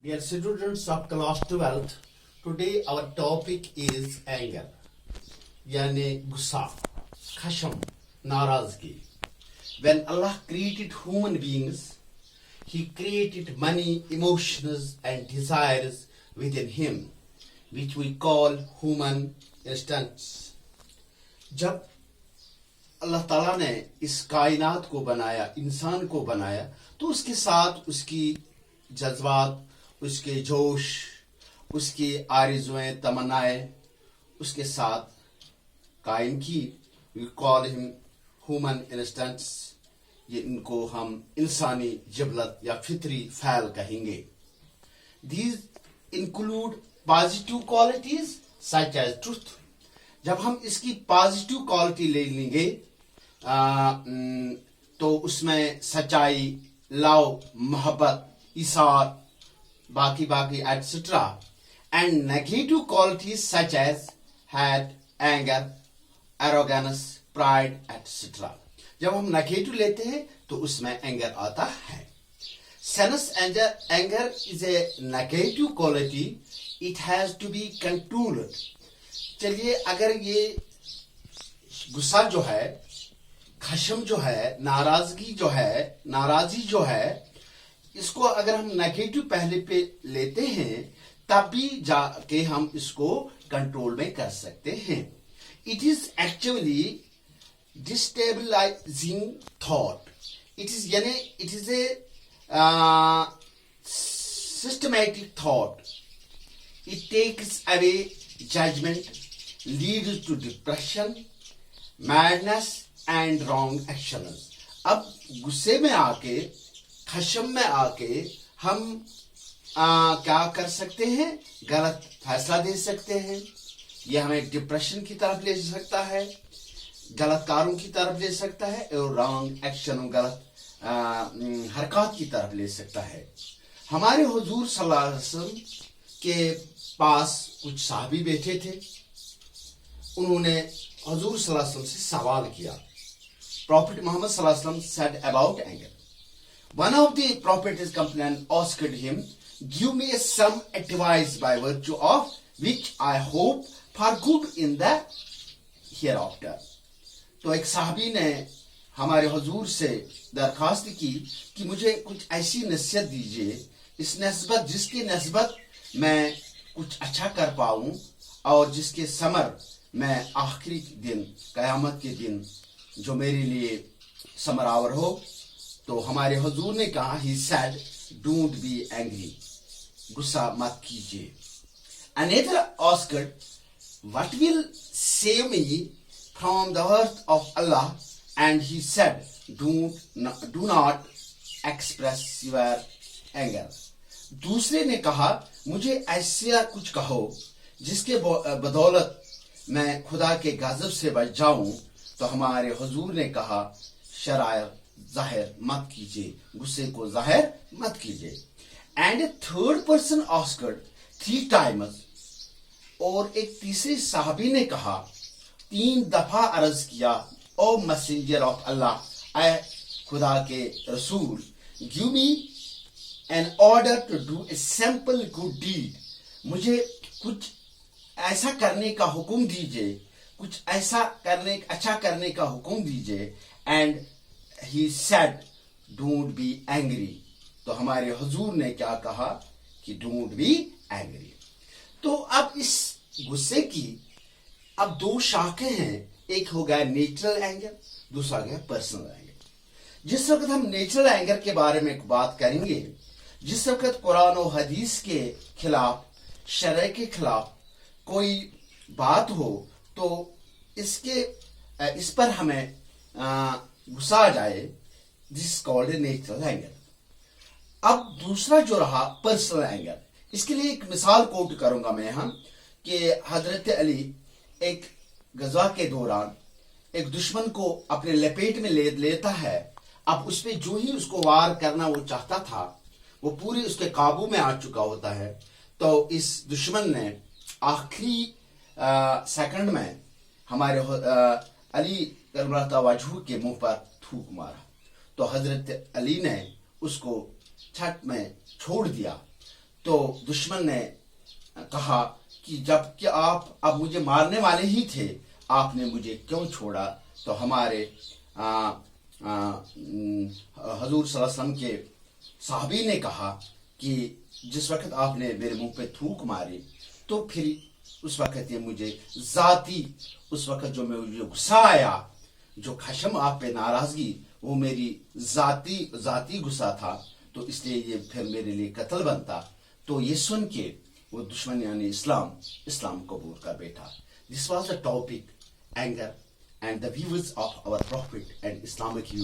Dear students of class 12th, today our topic is anger. Yani gussa, khasham, narazgi. When Allah created human beings, He created many emotions and desires within Him, which we call human instincts. जब अल्लाह ताला ने इस कायनात को बनाया, इंसान को बनाया, तो उसके साथ उसकी जज्बात, उसके जोश, उसकी आरज़ुएं, तमन्नाएं उसके साथ कायम की. We call him human instincts. ये इनको हम इंसानी जबलत या फितरी फ़ैल कहेंगे. These include positive qualities such as truth. जब हम इसकी पॉजिटिव क्वालिटी ले लेंगे तो उसमें सच्चाई, लव, मोहब्बत, इसार, बाकी etcetera. And negative qualities such as hate, anger, arrogance, pride etcetera. जब हम नेगेटिव लेते हैं तो उसमें एंगर आता है. Since anger is a negative quality. It has to be controlled. चलिए, अगर ये गुस्सा जो है, खशम जो है, नाराजगी जो है, नाराजी जो है, इसको अगर हम नेगेटिव पहले पे लेते हैं तब भी जाके हम इसको कंट्रोल में कर सकते हैं. It is actually destabilising thought. It is a systematic thought. It takes away judgement, leads to depression, madness and wrong actions. अब गुस्से में आके, खशम में आके हम क्या कर सकते हैं? गलत फैसला दे सकते हैं. यह हमें डिप्रेशन की तरफ ले सकता है, गलत कारों की तरफ ले सकता है और रॉन्ग एक्शन, गलत हरकत की तरफ ले सकता है. हमारे हुजूर सल्लल्लाहु अलैहि वसल्लम के पास कुछ साहबी बैठे थे. उन्होंने हुजूर सल्लल्लाहु अलैहि वसल्लम से सवाल किया. Prophet Muhammad sallallahu alaihi wasallam said about anger. One of the prophets companions asked him, "Give me some advice by virtue of which I hope for good in the hereafter." तो एक साहबी ने हमारे हुजूर से दरखास्त की कि मुझे कुछ ऐसी नसीहत दीजिए जिसकी नस्बत मैं कुछ अच्छा कर पाऊं और जिसके समर मैं आखिरी दिन, कयामत के दिन जो मेरे लिए समरावर हो. तो हमारे हुजूर ने कहा, he said, don't be angry, गुस्सा मत कीजिए. Another asked, what will save me from the wrath of Allah? And he said, do not express your anger. दूसरे ने कहा, मुझे ऐसा कुछ कहो जिसके बदौलत मैं खुदा के गजब से बच जाऊं. तो हमारे हुजूर ने कहा, शरायर जाहिर मत कीजिए, गुस्से को जाहिर मत कीजिए. And third person asked 3 times. और एक तीसरे साहबी ने कहा, 3 दफा अर्ज किया, ओ मैसेंजर ऑफ अल्लाह, ऐ खुदा के रसूल, give me an order to do a simple good deed. मुझे कुछ ऐसा करने का हुक्म दीजिए, कुछ ऐसा अच्छा करने का हुक्म दीजिए. And he said, don't be angry. तो हमारे हुजूर ने क्या कहा कि डोंट बी एंग्री. तो अब इस गुस्से की अब 2 शाखें हैं. एक हो गया नेचुरल एंगर, दूसरा गया पर्सनल एंगर. जिस वक्त हम नेचुरल एंगर के बारे में बात करेंगे, जिस वक्त कुरान और हदीस के खिलाफ, शरय के खिलाफ कोई बात हो तो इस पर हमें गुस्सा आ जाए, दिस कॉल्ड नेचुरल एंगर. अब दूसरा जो रहा पर्सनल एंगर. इसके लिए एक मिसाल कोट करूंगा मैं यहाँ कि हजरत अली एक गज़वा के दौरान एक दुश्मन को अपने लपेट में लेता है. अब उस पे जो ही उसको वार करना वो चाहता था, वो पूरी उसके काबू में आ चुका होता है. तो इस दुश्मन ने आखिरी सेकंड में हमारे अली करमल्लाहु वजहू के मुंह पर थूक मारा. तो हजरत अली ने उसको छत में छोड़ दिया. تو دشمن نے کہا کہ جب کہ آپ اب مجھے مارنے والے ہی تھے، آپ نے مجھے کیوں چھوڑا؟ تو ہمارے حضور صلی اللہ علیہ وسلم کے صحابی نے کہا کہ جس وقت آپ نے میرے منہ پہ تھوک ماری تو پھر اس وقت یہ مجھے ذاتی، اس وقت جو مجھے غصہ آیا، جو خشم آپ پہ ناراضگی، وہ میری ذاتی غصہ تھا، تو اس لیے یہ پھر میرے لیے قتل بنتا. تو یہ سن کے وہ دشمن یعنی اسلام قبول کر بیٹھا. This was the topic anger and the views of our prophet and Islamic